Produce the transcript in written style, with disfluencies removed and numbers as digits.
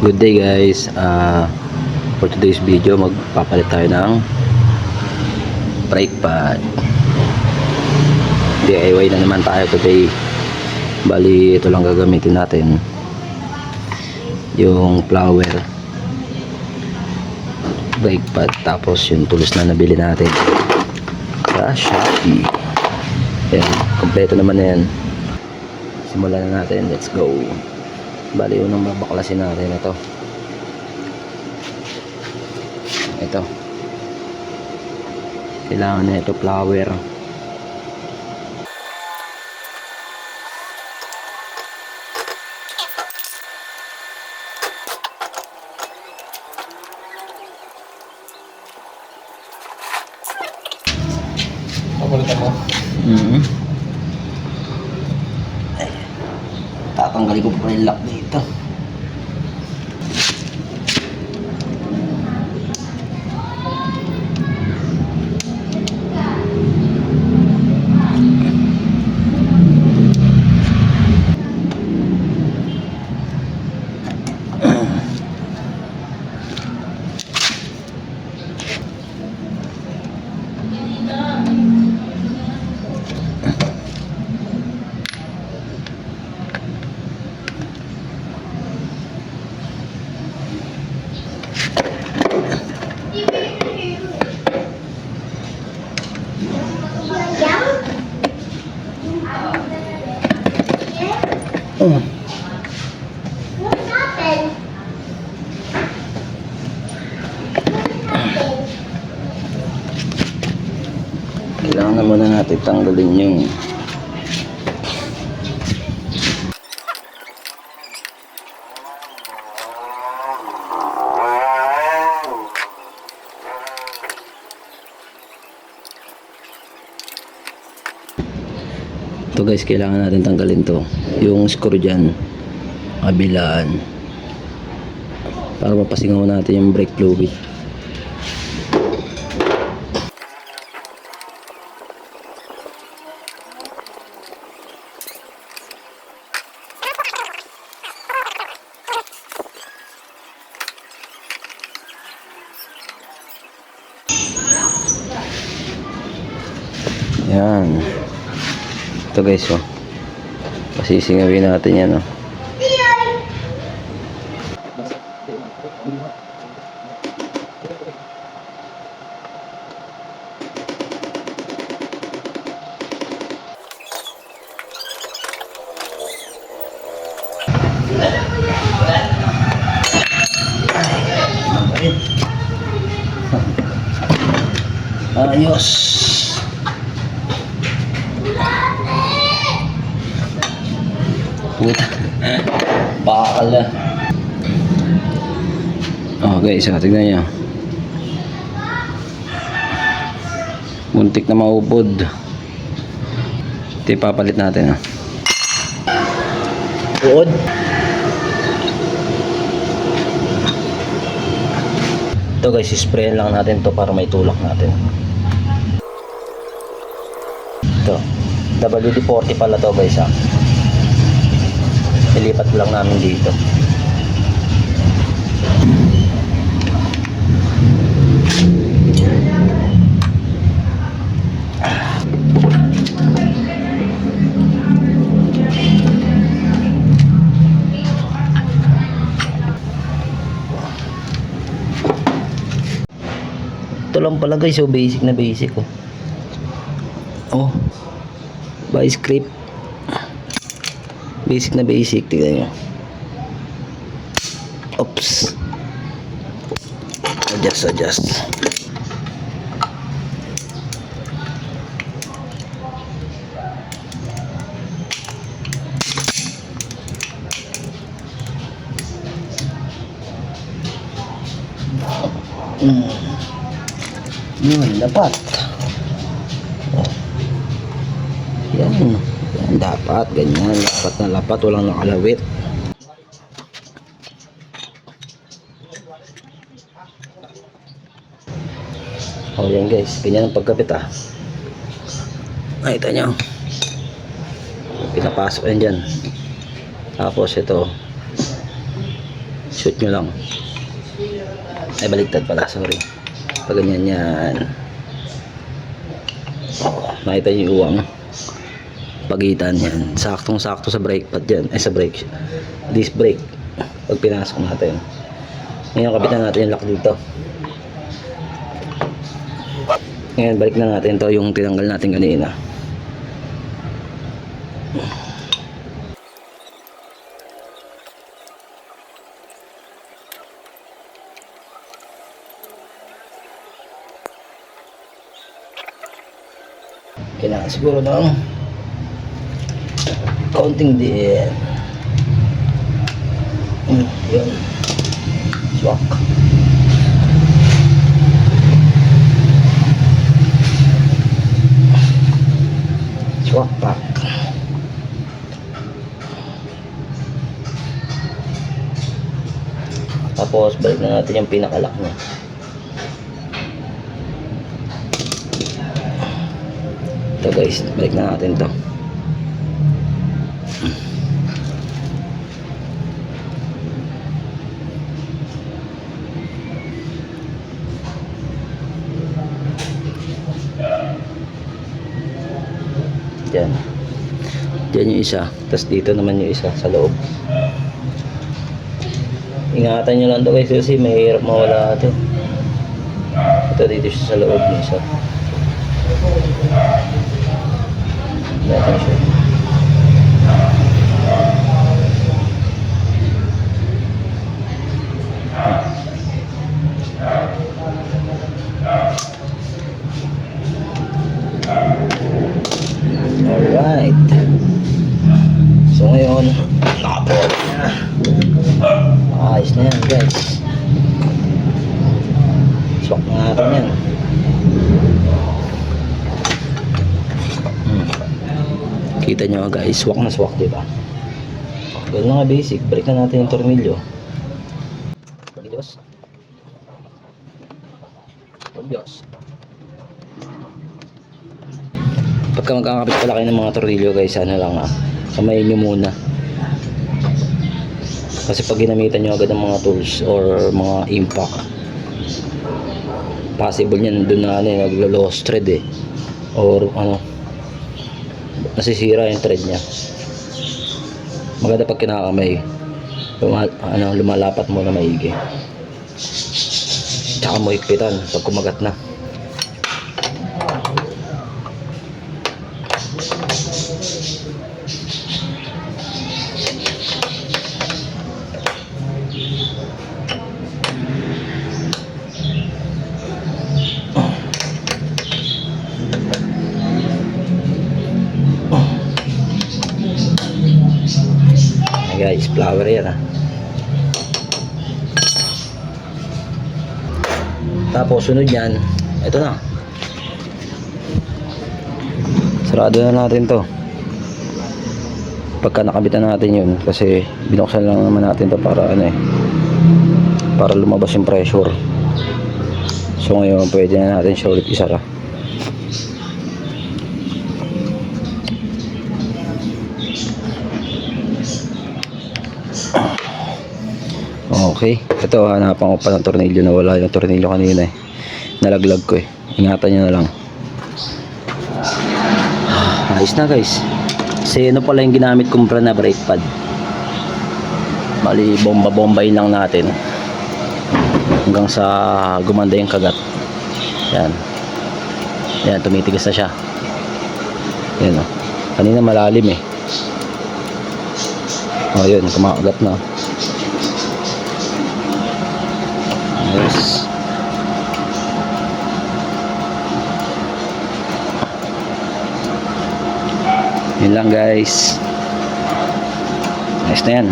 Good day guys. For today's video magpapalit tayo ng brake pad. DIY na naman tayo today. Bali ito lang gagamitin natin, yung flower brake pad, tapos yung tools na nabili natin sa Shopee. Ayan, kompleto naman na yan. Simulan na natin, let's go. Bali unang babaklasin natin ito kailangan na ito flower. Pakulitan mo? Tatanggalin ko pa yung lock dito. Kailangan na muna natin tanggalin yung ito guys, kailangan natin tanggalin to, yung screw dyan kabilaan, para mapasingaw natin yung brake fluid. Yan. Ito guys, pasisingawin natin yan, ayos. Puta. Bakal na. Guys, tignan nyo. Muntik na maubod. Ito ipapalit natin. Uod. Ito guys, sprayin lang natin to para may tulak natin. Ito. WD-40 pala to guys, Ilipat lang namin dito. Ito lang pala guys, basic na basic, vice grip. Basic na basic, tignan nyo. Oops. Adjust. Yun, dapat. Yan dapat, ganyan, lapat na lapat, walang nakalawit. Yan guys, ganyan ang pagkapit, nakita nyo, pinapasok yan dyan. Tapos ito Shoot nyo lang. Ay, baliktad pala, sorry. Pag ganyan yan. Nakita nyo yung uwang. Pagitan yan. Saktong-sakto sa brake pad yan. Ay, sa brake. Disc brake. Pag pinasok natin. Ngayon, kapitan natin yung lock dito. Ngayon, balik na natin to yung tinanggal natin kanina. Kailangan siguro ng kaunting diin. Yun. Swak. Swak pack. Tapos balik na natin yung pinakalock niya. Ito guys, balik na natin to. Yan. Yan yung isa. Tapos dito naman yung isa sa loob. Ingatan nyo lang to guys kasi mahirap mawala ito. Ito dito siya sa loob ng isa. Natin siya. Alright. So ngayon, nakapot na. Ayos na yan guys. Swak na natin yan. Kita nyo guys, swak na swak, diba? Ganun na nga basic. Balik na natin yung tornilyo. Tornilyos. Tornilyos. Pagka magkakapit pala kayo ng mga tornilyo guys, ano lang kamayin nyo muna. Kasi pag ginamitan nyo agad ng mga tools or mga impact, possible yan doon na naglo-lost thread or nasisira yung thread nya. Maganda pag kinakamay, lumalapat mo na maigi, tsaka mo higpitan pag kumagat na. Guys, flower yan Tapos sunod yan, ito na, sarado na natin to pagka nakabitan natin yun, kasi binuksan lang naman natin to para para lumabas yung pressure. So ngayon pwede na natin siya ulit isara. Okay, ito hanapan ko pa ng tornilyo na wala yung tornilyo kanina nalaglag ko ingatan nyo na lang. Ayos na guys, kasi ano pala yung ginamit kong brand na brake pad. Bali bomba-bombayin lang natin hanggang sa gumanda yung kagat. Yan, tumitigas na siya. Yan kanina malalim yun, kumakagat na. Yes. Yun lang guys. Nice na yan.